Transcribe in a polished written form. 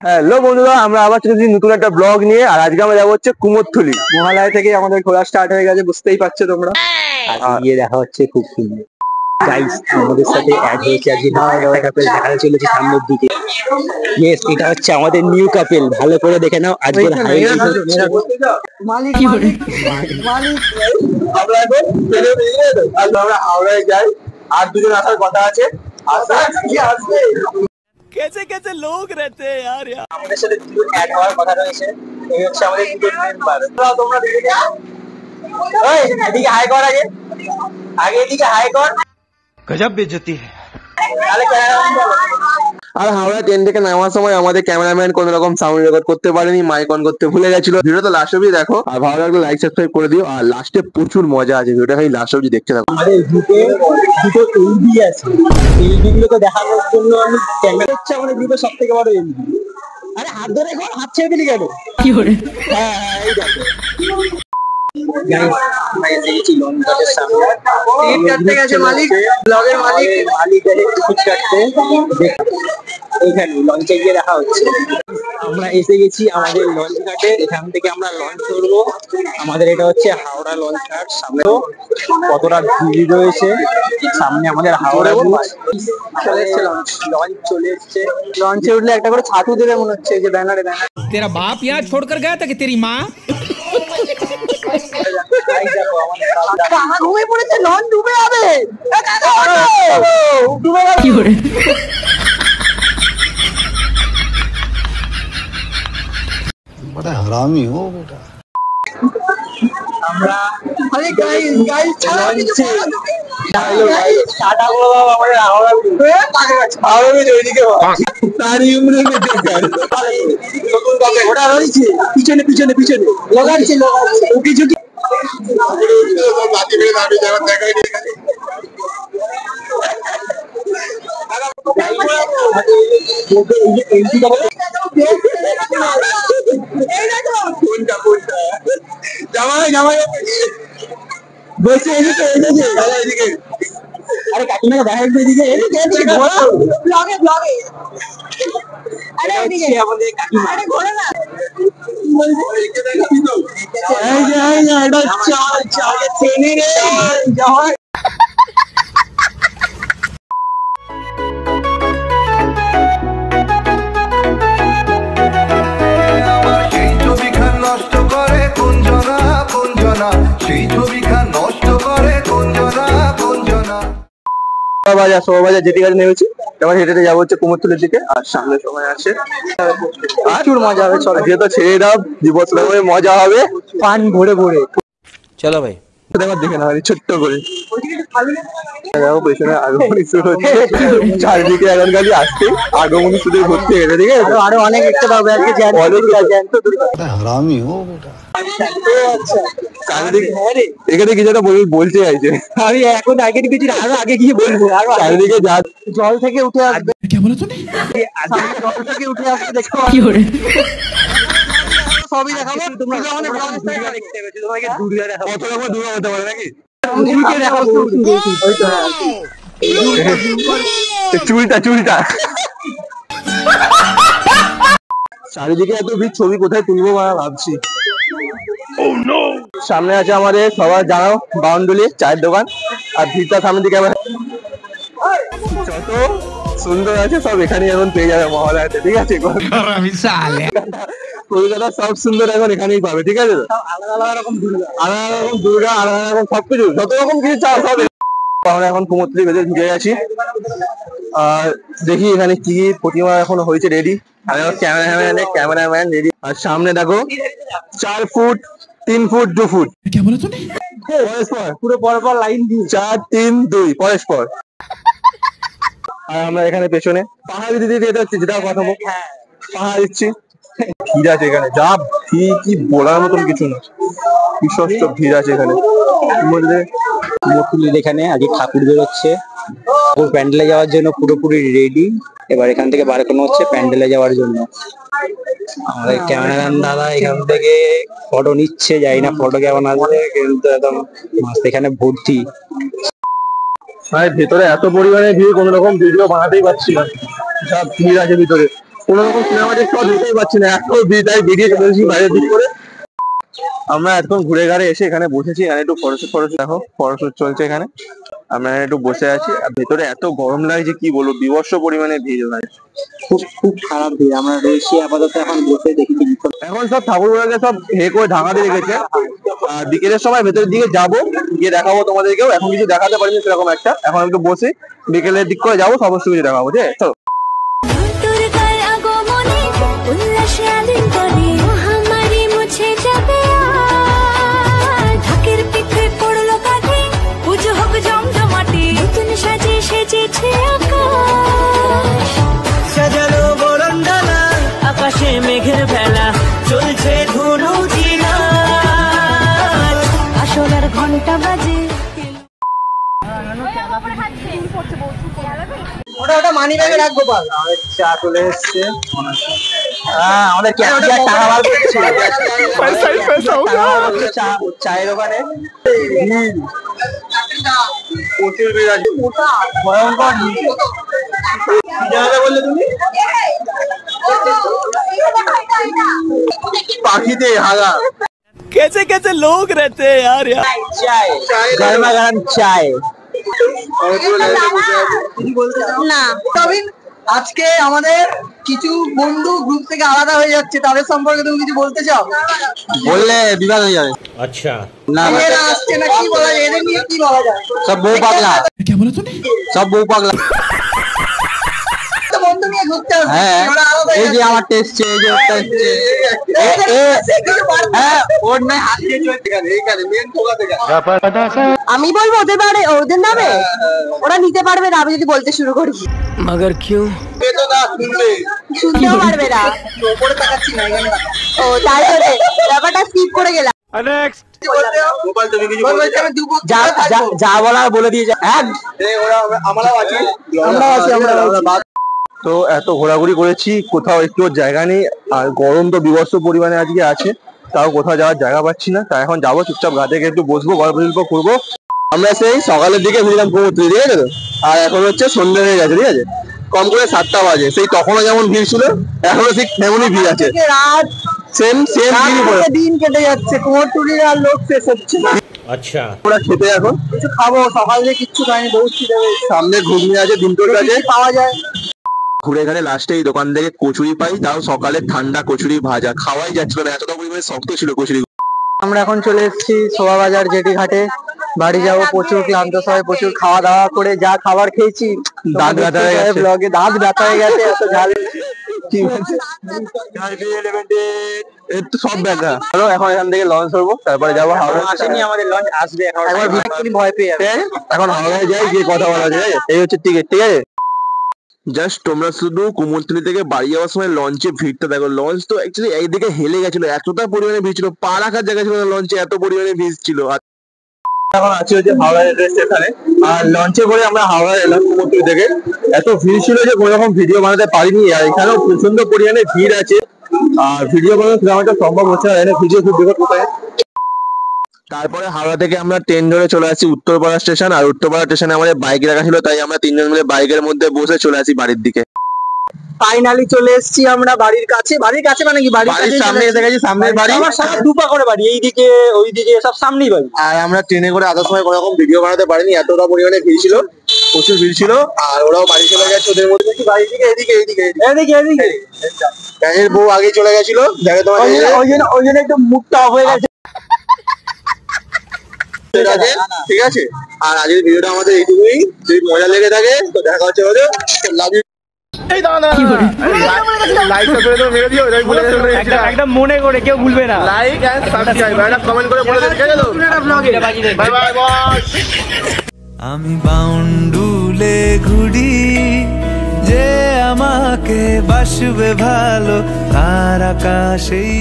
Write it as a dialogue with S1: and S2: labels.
S1: Hello বন্ধুরা, আমরা আবার চলেছি নতুন একটা ব্লগ নিয়ে। আর আজকে আমরা যাবো হচ্ছে কুমোরটুলি। মহালয়া থেকে আমাদের ঘোরা স্টার্ট হয়ে গেছে, বুঝতেই পারছো তোমরা।
S2: আজকে গিয়ে দেখা হচ্ছে খুব সুন্দর। গাইস আমাদের সাথে অ্যাড হয়েছে আজকে একটা কাপল দেখা চলেছে সামনের দিকে। ইয়েস, এটা হচ্ছে আমাদের নিউ কাপল। ভালো করে দেখে নাও আজকের হাইলাইট হচ্ছে
S1: মালিক মালিক মালিক। আমরা এখন আমরা হাওড়ায় যাই, আর দুজন আসার কথা আছে।
S3: कैसे कैसे लोग रहते हैं यार।
S2: আমাদের সাথে দুজন অ্যাড হওয়ার কথা রয়েছে। এই হচ্ছে আমাদের দুজন মেম্বার।
S1: তোমরা দেখে নাও।
S2: ওই এদিকে হাই কর, আগে আগে এদিকে হাই কর।
S3: गजब बेइज्जती है।
S2: তাহলে ক্যামেরা।
S1: আর হাওড়া ট্রেন থেকে নামার সময় আমাদের ক্যামেরাম্যান কোন রকম সাউন্ড রেকর্ড করতে পারেনি, মাইক অন করতে ভুলে গেছিল। ভিডিও তো লাস্ট অবধি দেখো, আর ভালো লাগলে লাইক সাবস্ক্রাইব করে দিও। আর লাস্টে প্রচুর মজা আছে, ভিডিওটা খালি লাস্ট অবধি দেখতে থাকো।
S2: আমাদের গ্রুপে দুটো এলবি আছে। এলবি গুলোকে দেখানোর জন্য আমি ক্যামেরা হচ্ছে আমাদের গ্রুপের সব থেকে বড় এলবি। আরে হাত ধরে কর, হাত ছেড়ে দিলি কেন? কি করে? হ্যাঁ হ্যাঁ, এই দেখো আমরা এসে গেছি লঞ্চের সামনে।
S1: টিকিট কাটতে গেছে মালিক, ব্লগের মালিক।
S2: মালিক গেছে টিকিট কাটতে। এইখানে লঞ্চে গিয়ে দেখা হচ্ছে। আমরা এসে গেছি আমাদের লঞ্চ ঘাটে। এখান থেকে আমরা লঞ্চ ধরবো। আমাদের এটা হচ্ছে হাওড়া লঞ্চ ঘাট। সামনে তো কতটা ভিড় রয়েছে। সামনে আমাদের হাওড়া ব্রিজ। চলে এসছে লঞ্চ, লঞ্চ চলে এসছে।
S1: লঞ্চে উঠলে একটা করে ছাতু দেবে মনে হচ্ছে, যে ব্যানারে ব্যানার।
S3: तेरा बाप यहाँ छोड़कर गया था कि तेरी माँ?
S1: ঘুমিয়ে পড়েছে, লঞ্চ ডুবে যাবে।
S3: কি করে?
S4: बड़ा हरामी हो बेटा।
S2: আমরা
S1: আরে গাইস গাইস ছাড়া কিছু বলো তুমি।
S2: টাটা করে দাও আমাদের হাওড়া ব্রিজ।
S1: হাওড়া ব্রিজ ওইদিকে তারই উমরে বেঁচে গেল।
S2: নতুন কাপে ওটা রয়েছে পিছনে পিছনে পিছনে লাগাচ্ছে লাগাচ্ছে উকি ঝুঁকি।
S1: বসে এদিকে এদিকে এদিকে।
S2: আরে কাকিমাকে দেখা একটু এদিকে এদিকে
S1: ব্লগে ব্লগে।
S2: আরে এদিকে আমাদের কাকিমা। আরে ঘোরা না।
S1: এই যে এটা চাল চালে ট্রেনে রে যাওয়া।
S4: সেই ছবিখান নষ্ট করে কুঞ্জনা কুঞ্জনা, সেই ছবিখান নষ্ট করে কুঞ্জনা কুঞ্জনা।
S1: শোভাবাজার যেটি কাছে নেমেছি, এবার হেঁটে যাবো হচ্ছে কুমোরটুলির দিকে। আর সামনে সময় আছে, প্রচুর মজা হবে। চলো যেহেতু ছেড়ে দাও, দিবস মজা হবে পান ভরে ভরে।
S3: चलो भाई।
S1: এবার দেখে না ছোট্ট করে দেখো পেছনে আগমনী শুরু হচ্ছে। চারিদিকে এখন খালি আসছে আগমনী শুরু ভর্তি হয়ে গেছে। ঠিক আছে,
S2: আরো অনেক দেখতে পাবে আজকে।
S4: बड़ा हरामी हो बेटा।
S1: চারিদিকে এখানে কিছু একটা বলতে চাইছে।
S2: আমি এখন আগে কিছু আরো আগে গিয়ে বলবো। আরো
S1: চারিদিকে যা
S2: জল থেকে উঠে আসবে।
S3: क्या बोला तूने?
S2: জল থেকে উঠে আসবে দেখতে
S3: কি করে?
S2: সবই দেখাবো। তোমরা অনেক দেখতে পেয়েছো, তোমাকে দূরে দেখাবো।
S1: কত রকম দূর হতে পারে নাকি। চুলটা চুলটা চারিদিকে এত ভিড়, ছবি কোথায় তুলবো ভাবছি। সামনে আছে আমাদের সবার জানাও বাউন্ডুলি চায়ের দোকান। আর ভিড়টা সামনের দিকে আবার যত সুন্দর আছে সব এখানে এখন পেয়ে যাবে মহালয়াতে। ঠিক আছে, কলকাতা সব সুন্দর এখন এখানেই পাবে। ঠিক আছে,
S2: আলাদা আলাদা রকম দুর্গা।
S1: আলাদা রকম দুর্গা, আলাদা রকম সবকিছু, যত রকম কিছু চাও সব। আমরা এখন কুমোরটুলি ভেতরে ঢুকে গেছি। আর দেখি এখানে কি প্রতিমা এখন হয়েছে রেডি। Cameraman ready. আর সামনে দেখো 4 ফুট 3 ফুট 2 ফুট
S3: क्या बोला तूने?
S1: পরস্পর,
S2: পুরো পরপর লাইন দিয়ে
S1: 4 3 2 পরস্পর। আর আমরা এখানে পেছনে পাহাড় দিতে যেতে হচ্ছে, যেটা কথা বল। পাহাড় দিচ্ছি। ভিড় আছে এখানে, যা ভিড় কি বলার মতন কিছু না। বিশ্বস্ত ভিড় আছে এখানে।
S2: কুমোরটুলির এখানে আগে ঠাকুর বেরোচ্ছে। ঠাকুর প্যান্ডেলে যাওয়ার জন্য পুরোপুরি রেডি। এবার এখান থেকে বার করানো হচ্ছে প্যান্ডেলে যাওয়ার জন্য। আমাদের ক্যামেরাম্যান দাদা এখান থেকে ফটো নিচ্ছে, জানি না ফটো কেমন আসবে, কিন্তু একদম মাস্ত এখানে ভর্তি।
S1: ভেতরে এত পরিমাণে ভিড়, কোন রকম ভিডিও বানাতেই পারছি না, যা ভিড় আছে ভিতরে। কোনো রকম সিনেমা দেখতে যেতেই পারছি না, এত ভিড়, তাই বেরিয়ে চলে এসেছি বাইরের দিক করে। আমরা এখন ঘুরে ঘাড়ে এসে এখানে বসেছি, এখানে একটু ফটোশুট দেখো, ফটোশুট চলছে এখানে। আমরা একটু বসে আছি, আর ভেতরে এত গরম লাগছে কি বলবো, বিভৎস পরিমাণে ভিড় ভাই,
S2: খুব খুব খারাপ ভিড়। আমরা রয়েছি আপাতত এখন বসে দেখি।
S1: এখন সব ঠাকুরগুলোকে সব করে ঢাকা দিয়ে রেখেছে। আর বিকেলের সময় ভেতরের দিকে যাবো, গিয়ে দেখাবো তোমাদেরকেও। এখন কিছু দেখাতে পারিনি সেরকম একটা, এখন একটু বসে বিকেলের দিক করে যাবো, সমস্ত কিছু দেখাবো। ঠিক আছে, চলো।
S5: সাজানো বরণডালা, আকাশে মেঘের ভেলা, চলছে ধুনু জিনা, আসলের ঘন্টা বাজে।
S2: ওটা মানি ব্যাগে রাখবো। আমাদের চা চলে এসছে। আমাদের ক্যাশিয়ার টাকা বার করছে। চায়ের ওখানে
S1: প্রচুর ভিড় আছে,
S2: ভয়ঙ্কর বললে তুমি
S1: পাখিতে হাগা।
S5: कैसे कैसे लोग रहते हैं यार
S2: চায়, গরমা গরম চায়।
S6: না আজকে আমাদের কিছু বন্ধু গ্রুপ থেকে আলাদা হয়ে যাচ্ছে, তাদের সম্পর্কে তুমি কিছু বলতে চাও?
S1: বললে বিবাদ হয়ে যাবে।
S3: अच्छा
S1: না না,
S6: এরা আসছে না, কি বলা যায় এদের নিয়ে, কি বলা যায়?
S1: সব বউ পাগলা, সব বউ পাগলা।
S6: তো বন্ধু নিয়ে ঘুরতে আসছে,
S1: হ্যাঁ,
S6: ওরা আলাদা হয়ে
S1: এই যে
S6: যাচ্ছে।
S1: আমার টেস্ট, এই যে ওটা এসছে।
S6: কিছু পারবে না।
S1: হ্যাঁ, ওর নাই হাত দিয়ে চলছে এইখানে মেন ঠোকা থেকে।
S6: আমি বলবো ওদের নামে, ওরা নিতে পারবে না আমি যদি বলতে শুরু করি।
S5: मगर क्यों?
S1: এ তো না শুনবে।
S6: শুনতেও পারবে না। উপরে তাকাচ্ছি না, এখানে তাকা। ও তাই বলে ব্যাপারটা স্কিপ করে গেলাম।
S1: গোপাল তুমি কিছু
S6: বলবো
S1: বলতে
S6: যে আমি দুপুর
S2: যা যা- যা বলার বলে দিয়ে
S1: আমরাও আছি, আমরা তো এত ঘোরাঘুরি করেছি, কোথাও একটু জায়গা নেই, আর গরম তো বিভৎস পরিমাণে আজকে আছে, তাও কোথাও যাওয়ার জায়গা পাচ্ছি না। তাই এখন যাবো চুপচাপ ঘাটে গিয়ে একটু বসবো, গল্প টল্প করবো। আমরা সেই সকালের দিকে বুঝলাম কুমোরটুলি, ঠিক আছে তো, আর এখন হচ্ছে সন্ধ্যে হয়ে গেছে, ঠিক আছে, কম করে 7টা বাজে। সেই তখনও যেমন ভিড় ছিল, এখনো ঠিক তেমনই ভিড় আছে,
S6: রাত
S1: সেম সেম ভিড়ই পড়ে।
S6: দিন কেটে যাচ্ছে, কুমোরটুলির আর লোক শেষ হচ্ছে না।
S3: अच्छा
S1: আমরা খেতে এখন
S6: কিছু খাবো, সকাল থেকে কিচ্ছু খাইনি, বহুত খিদে পেয়েছে।
S1: সামনে ঘুগনি আছে, ডিমটোর কাছে
S6: কি পাওয়া যায়?
S1: ঘুরে ঘাড়ে লাস্টে এই দোকান থেকে কচুরি পাই, তাও সকালে ঠান্ডা কচুরি ভাজা, খাওয়াই যাচ্ছিল না, এতটা পরিমাণে শক্ত ছিল কচুরি।
S2: আমরা এখন চলে এসেছি শোভাবাজার জেটি ঘাটে। বাড়ি যাবো, প্রচুর ক্লান্ত, সবাই প্রচুর খাওয়া দাওয়া করে যা খাবার খেয়েছি,
S1: দাঁত ব্যথা হয়ে গেছে।
S2: ব্লগে দাঁত ব্যথা হয়ে গেছে, এত ঝাল।
S1: ঠিক আছে, একটু সব ব্যথা। চলো এখন এখান থেকে লঞ্চ ধরবো, তারপরে যাবো হাওড়া।
S2: আসেনি, আমাদের লঞ্চ আসবে একবার ভিড় ভয় পেয়ে যাবে।
S1: এখন হাওড়ায় যাই, গিয়ে কথা বলা যায়। এই হচ্ছে টিকিট, ঠিক আছে। জাস্ট তোমরা শুধু কুমোরটুলি থেকে বাড়ি যাওয়ার সময় লঞ্চে ভিড়টা দেখো। লঞ্চ তো অ্যাকচুয়ালি এইদিকে হেলে গেছিল, এতটা পরিমাণে ভিড় ছিল, পা রাখার জায়গা ছিল না লঞ্চে, এত পরিমাণে ভিড় ছিল। আর এখন আছি হচ্ছে হাওড়া রেলওয়ে স্টেশনে, আর লঞ্চে করে আমরা হাওড়া এলাম কুমোরটুলি থেকে। এত ভিড় ছিল যে কোনো রকম ভিডিও বানাতে পারিনি, আর এখানেও প্রচন্ড পরিমাণে ভিড় আছে, আর ভিডিও বানানো সেরকম একটা সম্ভব হচ্ছে না, এখানে ভিডিও খুব বিপদ কোথায়। তারপরে হাওড়া থেকে আমরা ট্রেন ধরে চলে আসি উত্তরপাড়া স্টেশন, আর উত্তরপাড়া স্টেশনে আমাদের বাইক রাখা ছিল, তাই আমরা 3জন মিলে বাইকের মধ্যে বসে চলে আসি বাড়ির দিকে।
S2: ফাইনালি চলে এসেছি আমরা বাড়ির কাছে। বাড়ির কাছে মানে কি, বাড়ির
S1: বাড়ির
S2: কাছেই
S1: সামনে
S2: চলে
S1: এসে গেছি, সামনের বাড়ি।
S2: আমার সামনে দুপা করে বাড়ি, এইদিকে ওইদিকে সব সামনেই বাড়ি।
S1: আর আমরা ট্রেনে করে আসার সময় কোনো রকম ভিডিও বানাতে পারিনি, এতটা পরিমাণে ভিড় ছিল, প্রচুর ভিড় ছিল। আর ওরাও বাড়ি চলে গেছে, ওদের মধ্যে কি বাড়ির দিকে এদিকে এদিকে
S2: এদিকে এদিকে
S1: গ্যাংয়ের বউ আগে চলে গেছিল, দেখে তোমার
S2: ওই জন্য একটু মুখটা অফ হয়ে গেছে।
S1: ঠিক আছে, ঠিক আছে। আর আজকের ভিডিওটা আমাদের এইটুকুই, যদি মজা লেগে থাকে তো দেখা হচ্ছে, লাভ ইউ।
S2: একদম মনে করে, কেউ ভুলবে না।
S1: লাইক এন্ড সাবস্ক্রাইব, একটা কমেন্ট করে বলে দেন, ঠিক আছে তো? বাই বাই বস।
S5: আমি বাউন্ডুলে ঘুরি, যে আমাকে বাসবে ভালো, তার আকাশেই